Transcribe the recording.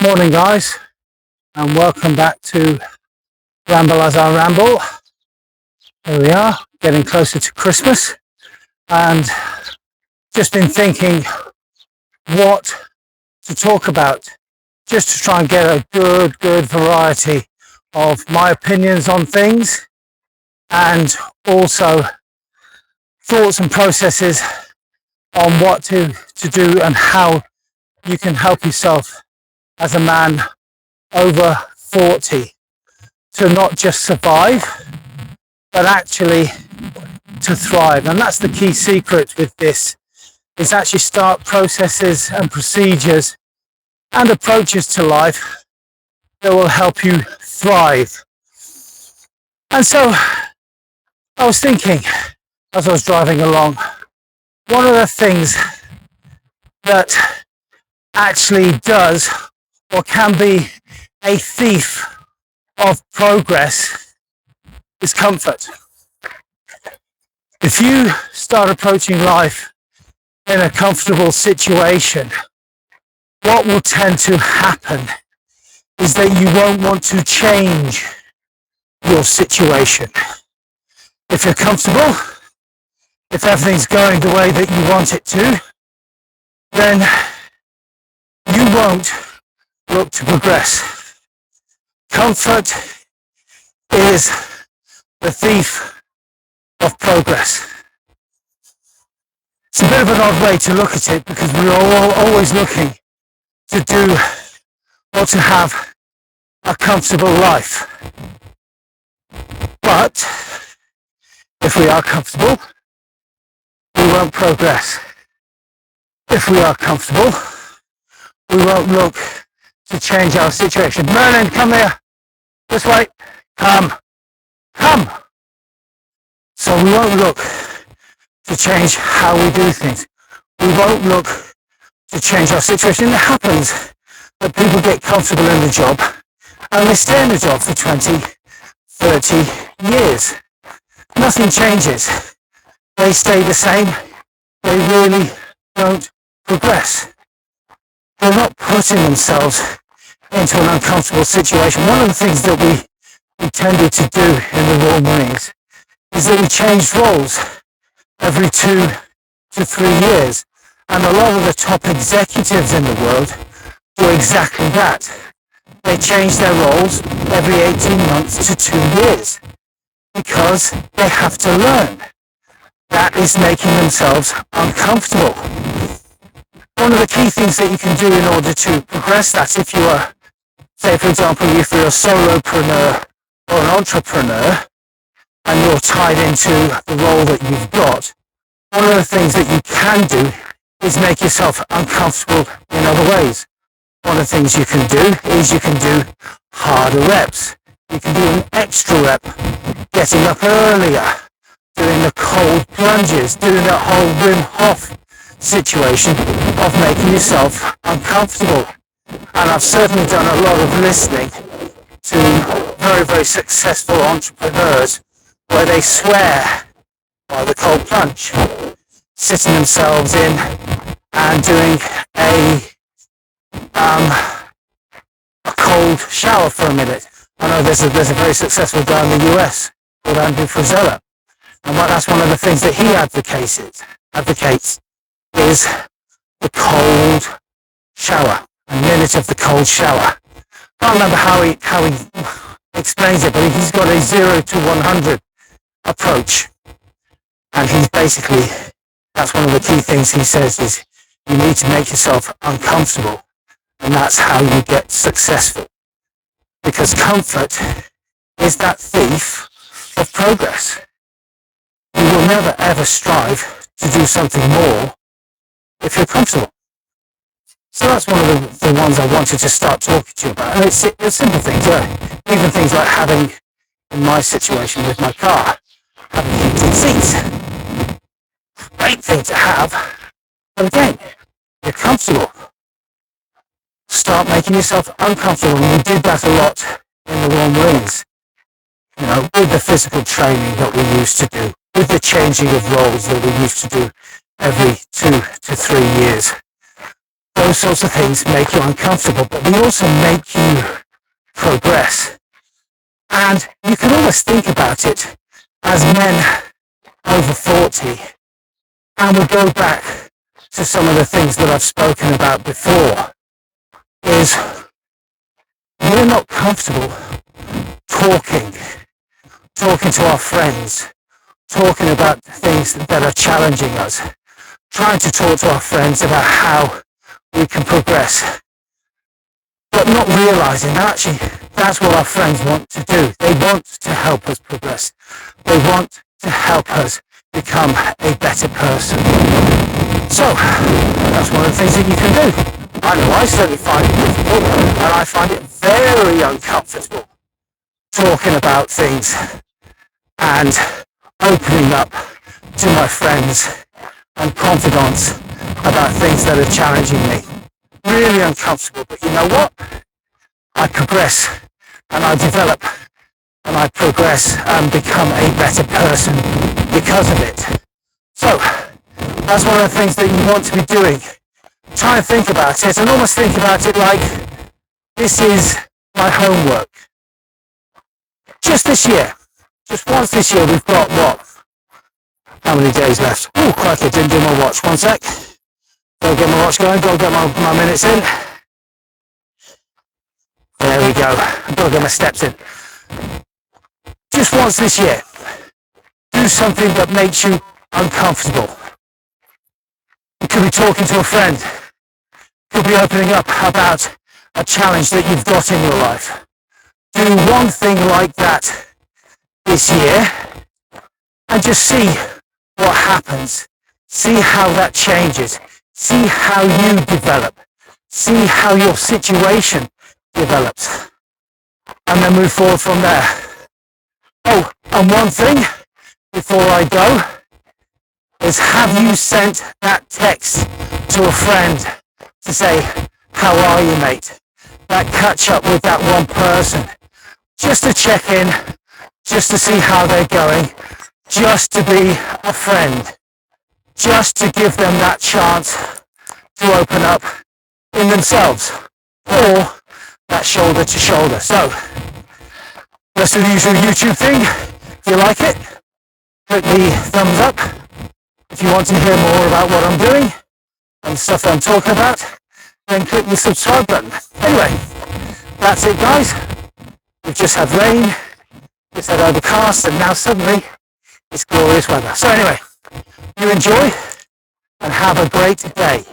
Morning guys, and welcome back to Ramble as I Ramble. Here we are, getting closer to Christmas, and just been thinking what to talk about, just to try and get a good variety of my opinions on things, and also thoughts and processes on what to do and how you can help yourself as a man over 40 to not just survive, but actually to thrive. And that's the key secret with this, is actually start processes and procedures and approaches to life that will help you thrive. And so I was thinking, as I was driving along, one of the things that actually does or can be a thief of progress is comfort. If you start approaching life in a comfortable situation, what will tend to happen is that you won't want to change your situation. If you're comfortable, if everything's going the way that you want it to, then you won't look to progress. Comfort is the thief of progress. It's a bit of an odd way to look at it, because we're all always looking to do or to have a comfortable life. But if we are comfortable, we won't progress. If we are comfortable, we won't look to change our situation. Merlin, come here. This way. Come. So we won't look to change how we do things. We won't look to change our situation. It happens that people get comfortable in the job and they stay in the job for 20, 30 years. Nothing changes. They stay the same. They really don't progress. They're not putting themselves into an uncomfortable situation. One of the things that we tended to do in the Royal Marines is that we changed roles every 2 to 3 years. And a lot of the top executives in the world do exactly that. They change their roles every 18 months to 2 years because they have to learn. That is making themselves uncomfortable. One of the key things that you can do in order to progress that, if you are, say for example, if you're a solopreneur or an entrepreneur and you're tied into the role that you've got, one of the things that you can do is make yourself uncomfortable in other ways. One of the things you can do is you can do harder reps. You can do an extra rep, getting up earlier, doing the cold plunges, doing that whole Wim Hof situation of making yourself uncomfortable. And I've certainly done a lot of listening to very successful entrepreneurs where they swear by the cold plunge, sitting themselves in and doing a cold shower for a minute. I know there's a very successful guy in the US called Andrew Frisella, and that's one of the things that he advocates is the cold shower, a minute of the cold shower. I can't remember how he explains it, but he's got a 0 to 100 approach. And he's basically, that's one of the key things he says is you need to make yourself uncomfortable. And that's how you get successful. Because comfort is that thief of progress. You will never ever strive to do something more if you're comfortable. So that's one of the ones I wanted to start talking to you about. And it's simple things, even things like having, in my situation with my car, having heated seats. Great thing to have, but again, you're comfortable. Start making yourself uncomfortable, and we did that a lot in the Royal Marines. You know, with the physical training that we used to do, with the changing of roles that we used to do every 2 to 3 years. Those those sorts of things make you uncomfortable, but they also make you progress. And you can almost think about it as men over 40, and we'll go back to some of the things that I've spoken about before, is we're not comfortable talking to our friends, talking about things that are challenging us, trying to talk to our friends about how we can progress, but not realizing that actually that's what our friends want to do. They want to help us progress. They want to help us become a better person. So that's one of the things that you can do. I know I certainly find it difficult, and I find it very uncomfortable talking about things and opening up to my friends and confidants about things that are challenging me. Really uncomfortable, but you know what? I progress and I develop and I progress and become a better person because of it. So that's one of the things that you want to be doing. Try and think about it and almost think about it like this is my homework. Just this year, just once this year, we've got what? How many days left? Oh, crikey, I didn't do my watch. One sec. Gotta get my watch going, gotta get my minutes in. There we go. I've got to get my steps in. Just once this year, do something that makes you uncomfortable. You could be talking to a friend. You could be opening up about a challenge that you've got in your life. Do one thing like that this year and just see what happens. See how that changes. See how you develop. See how your situation develops. And then move forward from there. Oh, and one thing before I go is, have you sent that text to a friend to say, how are you, mate? That catch up with that one person. Just to check in, just to see how they're going, just to be a friend, just to give them that chance to open up in themselves, or that shoulder to shoulder. So, let's do the usual YouTube thing. If you like it, click the thumbs up. If you want to hear more about what I'm doing and the stuff that I'm talking about, then click the subscribe button. Anyway, that's it, guys. We've just had rain, just had overcast, and now suddenly it's glorious weather. So anyway, you enjoy and have a great day.